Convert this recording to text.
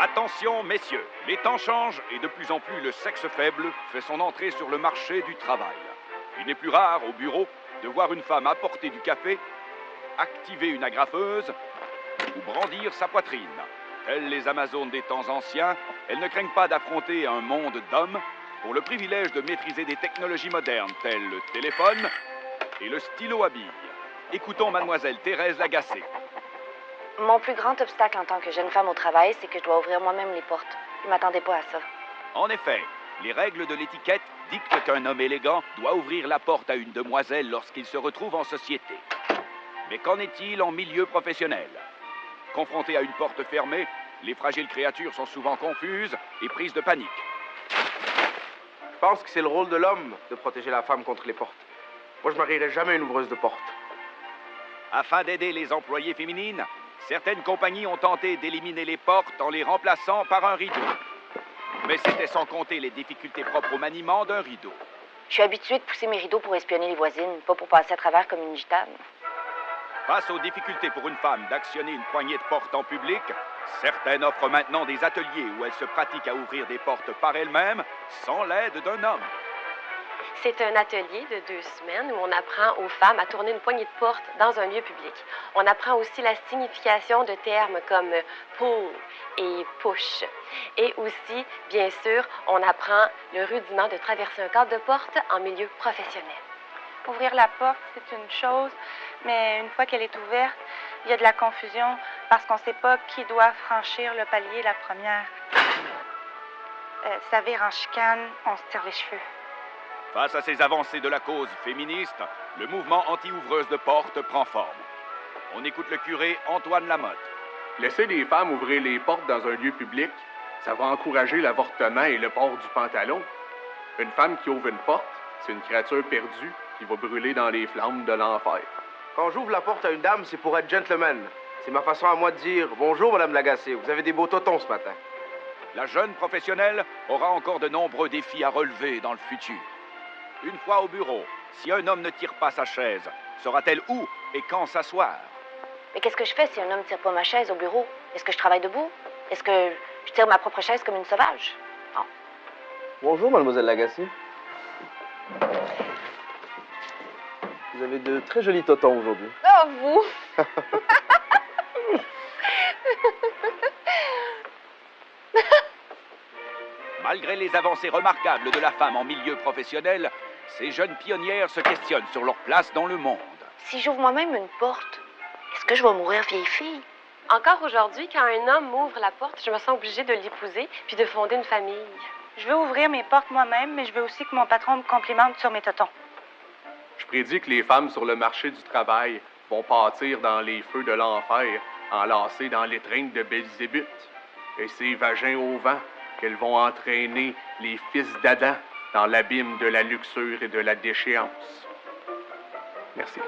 Attention, messieurs, les temps changent et de plus en plus le sexe faible fait son entrée sur le marché du travail. Il n'est plus rare au bureau de voir une femme apporter du café, activer une agrafeuse ou brandir sa poitrine. Telles les Amazones des temps anciens, elles ne craignent pas d'affronter un monde d'hommes pour le privilège de maîtriser des technologies modernes telles le téléphone et le stylo à billes. Écoutons mademoiselle Thérèse Lagacé. Mon plus grand obstacle en tant que jeune femme au travail, c'est que je dois ouvrir moi-même les portes. Je ne m'attendais pas à ça. En effet, les règles de l'étiquette dictent qu'un homme élégant doit ouvrir la porte à une demoiselle lorsqu'il se retrouve en société. Mais qu'en est-il en milieu professionnel? Confrontées à une porte fermée, les fragiles créatures sont souvent confuses et prises de panique. Je pense que c'est le rôle de l'homme de protéger la femme contre les portes. Moi, je marierai jamais une ouvreuse de porte. Afin d'aider les employées féminines, certaines compagnies ont tenté d'éliminer les portes en les remplaçant par un rideau. Mais c'était sans compter les difficultés propres au maniement d'un rideau. Je suis habituée de pousser mes rideaux pour espionner les voisines, pas pour passer à travers comme une gitane. Face aux difficultés pour une femme d'actionner une poignée de porte en public, certaines offrent maintenant des ateliers où elles se pratiquent à ouvrir des portes par elles-mêmes sans l'aide d'un homme. C'est un atelier de 2 semaines où on apprend aux femmes à tourner une poignée de porte dans un lieu public. On apprend aussi la signification de termes comme pull et push. Et aussi, bien sûr, on apprend le rudiment de traverser un cadre de porte en milieu professionnel. Ouvrir la porte, c'est une chose, mais une fois qu'elle est ouverte, il y a de la confusion parce qu'on ne sait pas qui doit franchir le palier la première. Ça vire en chicane, on se tire les cheveux. Face à ces avancées de la cause féministe, le mouvement anti-ouvreuse de porte prend forme. On écoute le curé Antoine Lamotte. Laisser les femmes ouvrir les portes dans un lieu public, ça va encourager l'avortement et le port du pantalon. Une femme qui ouvre une porte, c'est une créature perdue qui va brûler dans les flammes de l'enfer. Quand j'ouvre la porte à une dame, c'est pour être gentleman. C'est ma façon à moi de dire « Bonjour, Madame Lagacé, vous avez des beaux totons ce matin. » La jeune professionnelle aura encore de nombreux défis à relever dans le futur. Une fois au bureau, si un homme ne tire pas sa chaise, saura-t-elle où et quand s'asseoir? Mais qu'est-ce que je fais si un homme ne tire pas ma chaise au bureau? Est-ce que je travaille debout? Est-ce que je tire ma propre chaise comme une sauvage? Non. Bonjour, Mademoiselle Lagacé. Vous avez de très jolis totons aujourd'hui. Oh, vous! Malgré les avancées remarquables de la femme en milieu professionnel, ces jeunes pionnières se questionnent sur leur place dans le monde. Si j'ouvre moi-même une porte, est-ce que je vais mourir vieille fille? Encore aujourd'hui, quand un homme m'ouvre la porte, je me sens obligée de l'épouser puis de fonder une famille. Je veux ouvrir mes portes moi-même, mais je veux aussi que mon patron me complimente sur mes totons. Je prédis que les femmes sur le marché du travail vont pâtir dans les feux de l'enfer, enlacées dans l'étreinte de Belzébuth. Et ces vagins au vent qu'elles vont entraîner les fils d'Adam dans l'abîme de la luxure et de la déchéance. Merci.